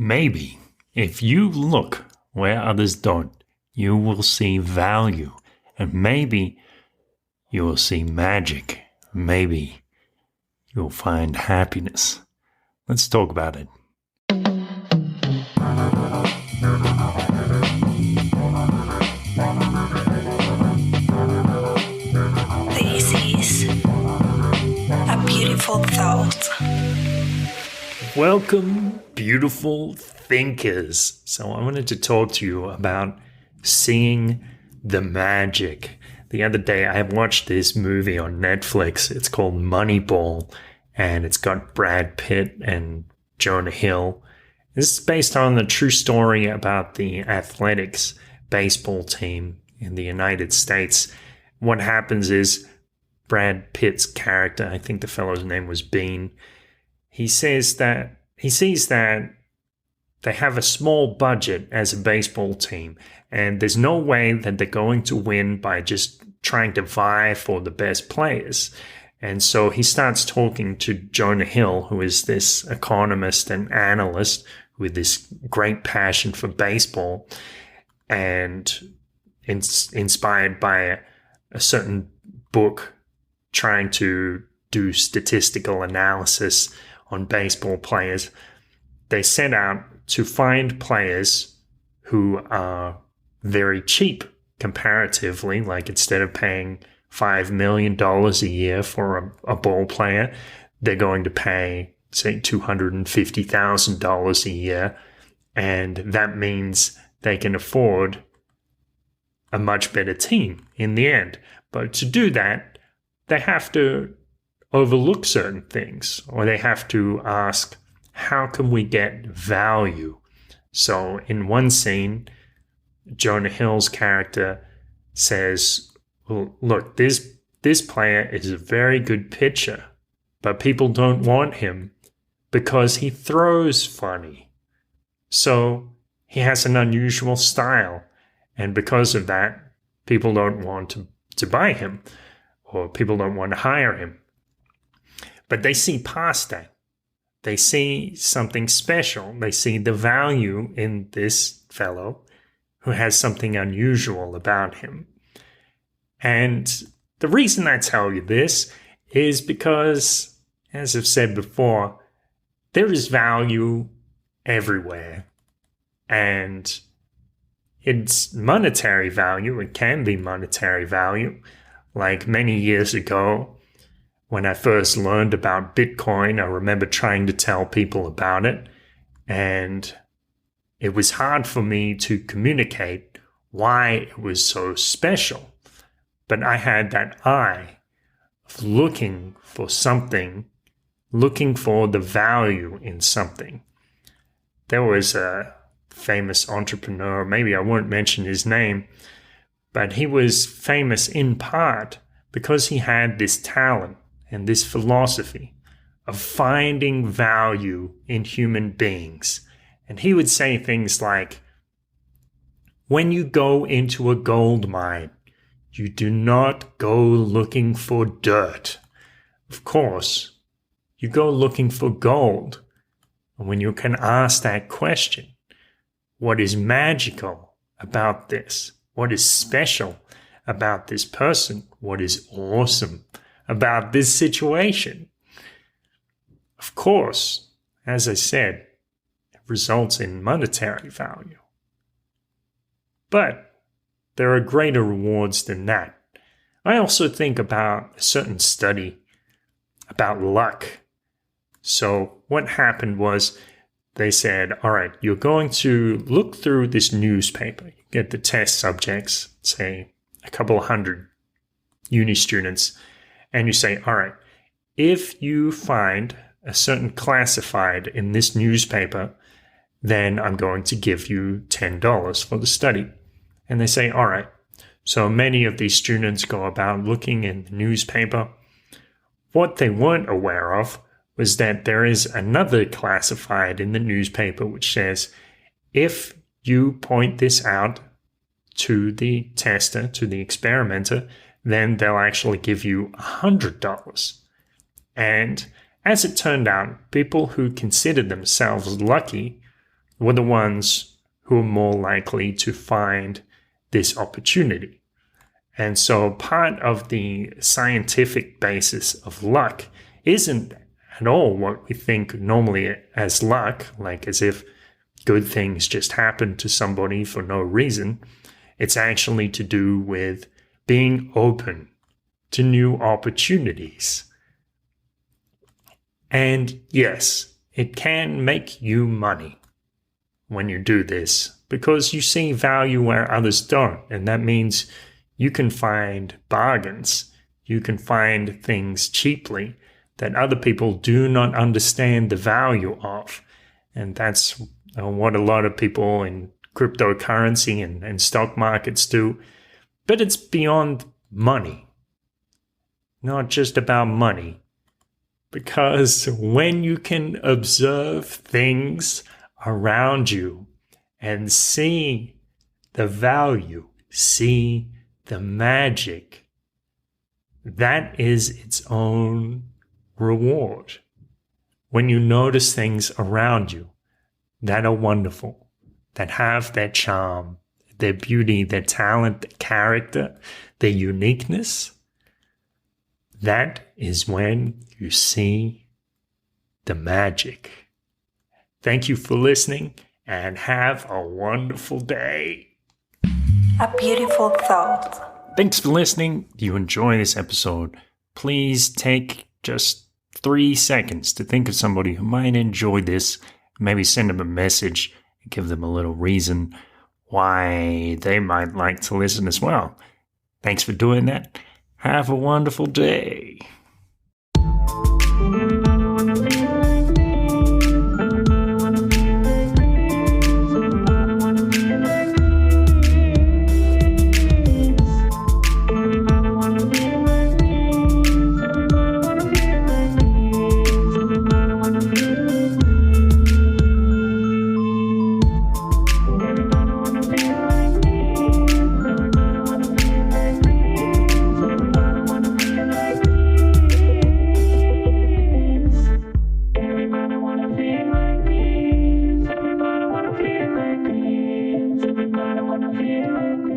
Maybe if you look where others don't, you will see value, and maybe you will see magic. Maybe you'll find happiness. Let's talk about it. This is a beautiful thought. Welcome, beautiful thinkers. So I wanted to talk to you about seeing the magic. The other day I watched this movie on Netflix. It's called Moneyball, and it's got Brad Pitt and Jonah Hill. This is based on the true story about the athletics baseball team in the United States. What happens is Brad Pitt's character, I think the fellow's name was Beane, he sees that they have a small budget as a baseball team, and there's no way that they're going to win by just trying to vie for the best players. And so he starts talking to Jonah Hill, who is this economist and analyst with this great passion for baseball, and inspired by a certain book trying to do statistical analysis on baseball players. They set out to find players who are very cheap comparatively, like instead of paying $5 million a year for a ball player, they're going to pay, say, $250,000 a year. And that means they can afford a much better team in the end. But to do that, they have to overlook certain things, or they have to ask, how can we get value? So in one scene, Jonah Hill's character says, well, look, this player is a very good pitcher, but people don't want him because he throws funny. So he has an unusual style, and because of that, people don't want to buy him, or people don't want to hire him. But they see past that. They see something special. They see the value in this fellow who has something unusual about him. And the reason I tell you this is because, as I've said before, there is value everywhere. And it's monetary value. It can be monetary value. Like many years ago, when I first learned about Bitcoin, I remember trying to tell people about it, and it was hard for me to communicate why it was so special. But I had that eye of looking for something, looking for the value in something. There was a famous entrepreneur, maybe I won't mention his name, but he was famous in part because he had this talent and this philosophy of finding value in human beings. And he would say things like, when you go into a gold mine, you do not go looking for dirt. Of course, you go looking for gold. And when you can ask that question, what is magical about this? What is special about this person? What is awesome about this situation? Of course, as I said, it results in monetary value. But there are greater rewards than that. I also think about a certain study about luck. So what happened was they said, all right, you're going to look through this newspaper. You get the test subjects, say a couple of hundred uni students, and you say, all right, if you find a certain classified in this newspaper, then I'm going to give you $10 for the study. And they say, all right. So many of these students go about looking in the newspaper. What they weren't aware of was that there is another classified in the newspaper which says, if you point this out to the tester, to the experimenter, then they'll actually give you $100. And as it turned out, people who considered themselves lucky were the ones who are more likely to find this opportunity. And so part of the scientific basis of luck isn't at all what we think normally as luck, like as if good things just happen to somebody for no reason. It's actually to do with being open to new opportunities. And yes, it can make you money when you do this because you see value where others don't. And that means you can find bargains. You can find things cheaply that other people do not understand the value of. And that's what a lot of people in cryptocurrency and stock markets do. But it's beyond money. Not just about money. Because when you can observe things around you and see the value, see the magic, that is its own reward. When you notice things around you that are wonderful, that have their charm, their beauty, their talent, their character, their uniqueness, that is when you see the magic. Thank you for listening and have a wonderful day. A beautiful thought. Thanks for listening. If you enjoy this episode, please take just 3 seconds to think of somebody who might enjoy this. Maybe send them a message and give them a little reason why they might like to listen as well. Thanks for doing that. Have a wonderful day. Feel like